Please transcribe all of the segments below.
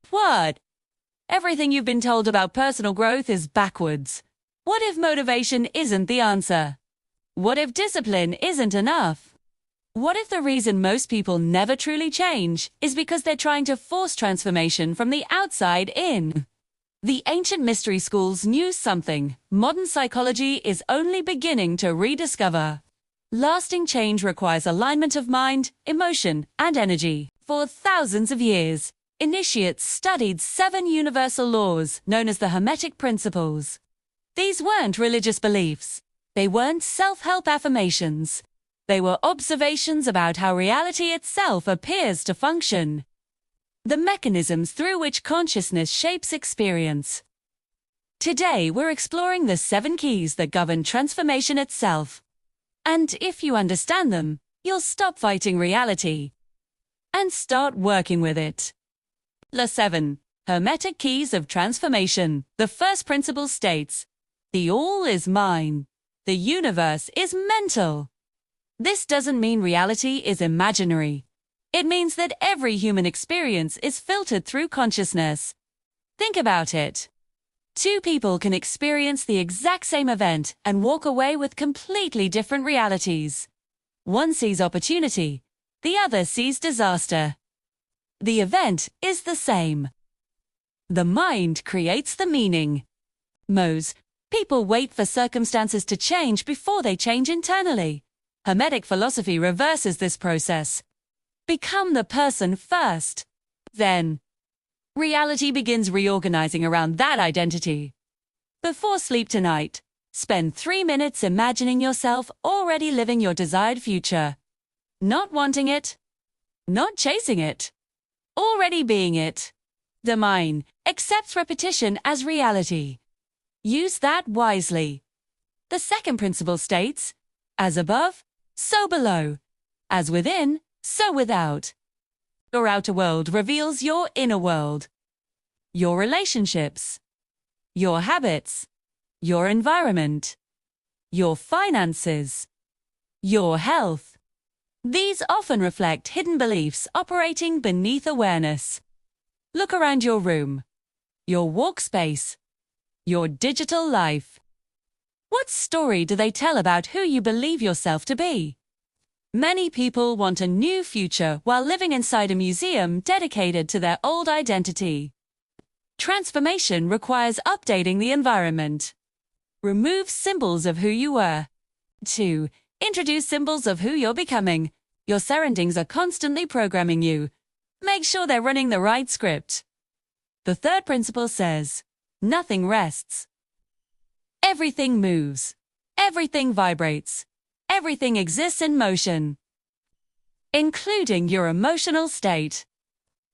What? Everything you've been told about personal growth is backwards. What if motivation isn't the answer? What if discipline isn't enough? What if the reason most people never truly change is because they're trying to force transformation from the outside in? The ancient mystery schools knew something modern psychology is only beginning to rediscover. Lasting change requires alignment of mind, emotion, and energy. For thousands of years, initiates studied 7 universal laws known as the Hermetic Principles. These weren't religious beliefs. They weren't self-help affirmations. They were observations about how reality itself appears to function. The mechanisms through which consciousness shapes experience. Today, we're exploring the 7 keys that govern transformation itself. And if you understand them, you'll stop fighting reality and start working with it. The 7 Hermetic Keys of Transformation. The first principle states, the all is mine. The universe is mental. This doesn't mean reality is imaginary. It means that every human experience is filtered through consciousness. Think about it. 2 people can experience the exact same event and walk away with completely different realities. One sees opportunity, the other sees disaster. The event is the same. The mind creates the meaning. Most people wait for circumstances to change before they change internally. Hermetic philosophy reverses this process. Become the person first. Then, reality begins reorganizing around that identity. Before sleep tonight, spend 3 minutes imagining yourself already living your desired future. Not wanting it, not chasing it, already being it. The mind accepts repetition as reality. Use that wisely. The second principle states, as above, so below. As within, so without. Your outer world reveals your inner world. Your relationships. Your habits. Your environment. Your finances. Your health. These often reflect hidden beliefs operating beneath awareness. Look around your room, your workspace, your digital life. What story do they tell about who you believe yourself to be? Many people want a new future while living inside a museum dedicated to their old identity. Transformation requires updating the environment. Remove symbols of who you were. 2. Introduce symbols of who you're becoming. Your surroundings are constantly programming you. Make sure they're running the right script. The third principle says, nothing rests. Everything moves. Everything vibrates. Everything exists in motion, including your emotional state.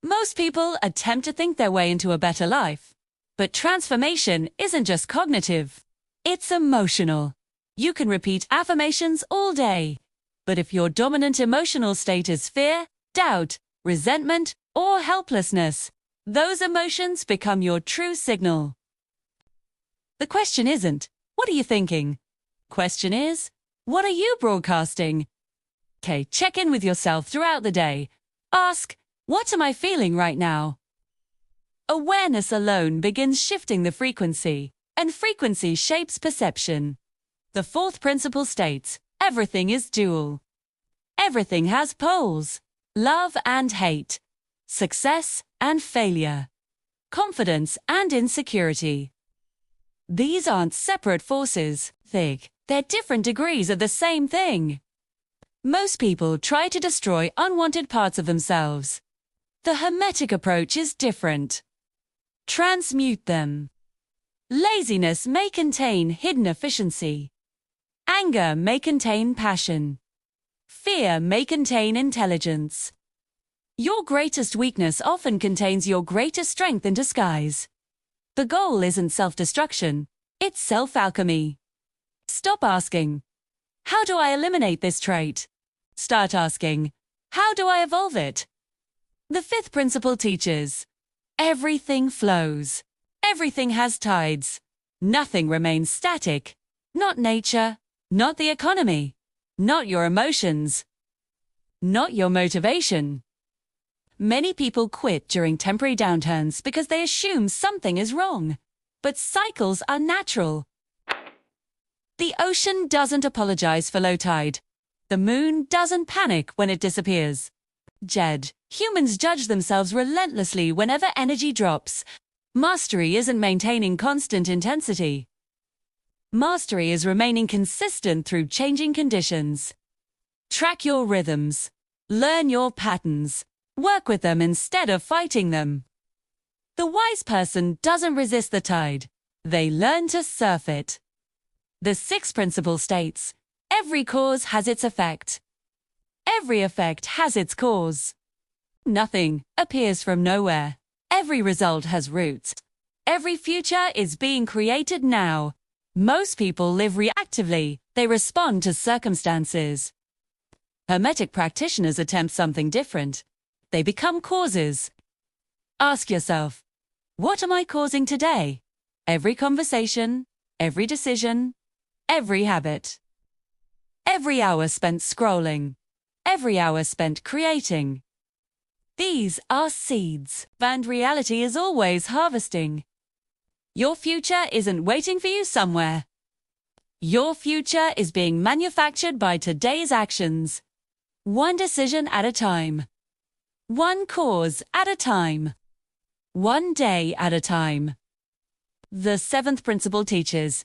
Most people attempt to think their way into a better life. But transformation isn't just cognitive. It's emotional. You can repeat affirmations all day. But if your dominant emotional state is fear, doubt, resentment, or helplessness, those emotions become your true signal. The question isn't, what are you thinking? Question is, what are you broadcasting? Okay, check in with yourself throughout the day. Ask, what am I feeling right now? Awareness alone begins shifting the frequency, and frequency shapes perception. The fourth principle states, everything is dual. Everything has poles, love and hate, success and failure, confidence and insecurity. These aren't separate forces, they're different degrees of the same thing. Most people try to destroy unwanted parts of themselves. The Hermetic approach is different. Transmute them. Laziness may contain hidden efficiency. Anger may contain passion. Fear may contain intelligence. Your greatest weakness often contains your greatest strength in disguise. The goal isn't self-destruction, it's self-alchemy. Stop asking, how do I eliminate this trait? Start asking, how do I evolve it? The fifth principle teaches, everything flows. Everything has tides. Nothing remains static. Not nature, not the economy, not your emotions, not your motivation. Many people quit during temporary downturns because they assume something is wrong. But cycles are natural. The ocean doesn't apologize for low tide. The moon doesn't panic when it disappears. Jed, humans judge themselves relentlessly whenever energy drops. Mastery isn't maintaining constant intensity. Mastery is remaining consistent through changing conditions. Track your rhythms. Learn your patterns. Work with them instead of fighting them. The wise person doesn't resist the tide. They learn to surf it. The sixth principle states, every cause has its effect. Every effect has its cause. Nothing appears from nowhere. Every result has roots. Every future is being created now. Most people live reactively. They respond to circumstances. Hermetic practitioners attempt something different. They become causes. Ask yourself, what am I causing today? Every conversation, every decision, every habit. Every hour spent scrolling. Every hour spent creating. These are seeds, and reality is always harvesting. Your future isn't waiting for you somewhere. Your future is being manufactured by today's actions. One decision at a time. One cause at a time. One day at a time. The seventh principle teaches,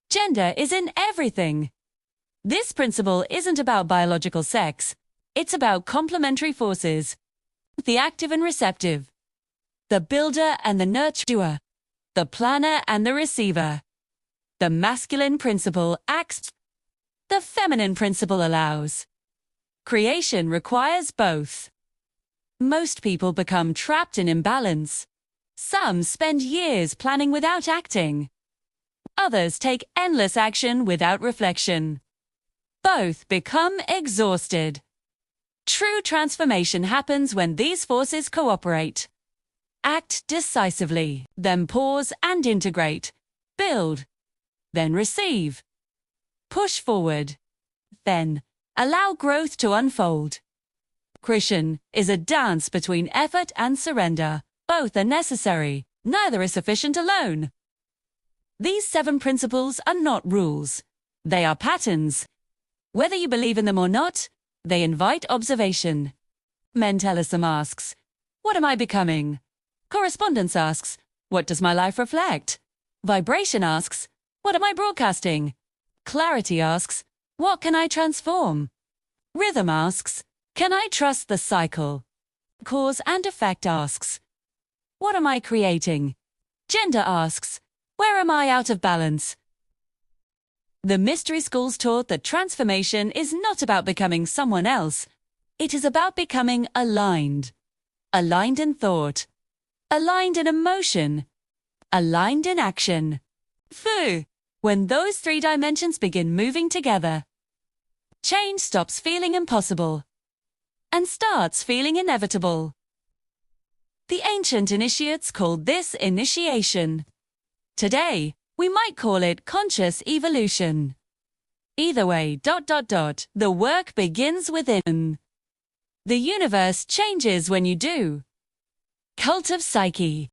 gender is in everything. This principle isn't about biological sex. It's about complementary forces. The active and receptive. The builder and the nurturer. The planner and the receiver. The masculine principle acts. The feminine principle allows. Creation requires both. Most people become trapped in imbalance. Some spend years planning without acting. Others take endless action without reflection. Both become exhausted. True transformation happens when these forces cooperate. Act decisively, then pause and integrate. Build, then receive. Push forward, then allow growth to unfold. Creation is a dance between effort and surrender. Both are necessary. Neither is sufficient alone. These 7 principles are not rules. They are patterns. Whether you believe in them or not, they invite observation. Mentalism asks, what am I becoming? Correspondence asks, what does my life reflect? Vibration asks, what am I broadcasting? Clarity asks, what can I transform? Rhythm asks, can I trust the cycle? Cause and effect asks, what am I creating? Gender asks, where am I out of balance? The mystery schools taught that transformation is not about becoming someone else. It is about becoming aligned. Aligned in thought. Aligned in emotion. Aligned in action. When those 3 dimensions begin moving together, change stops feeling impossible and starts feeling inevitable. The ancient initiates called this initiation. Today, we might call it conscious evolution. Either way, the work begins within. The universe changes when you do. Cult of Psyche.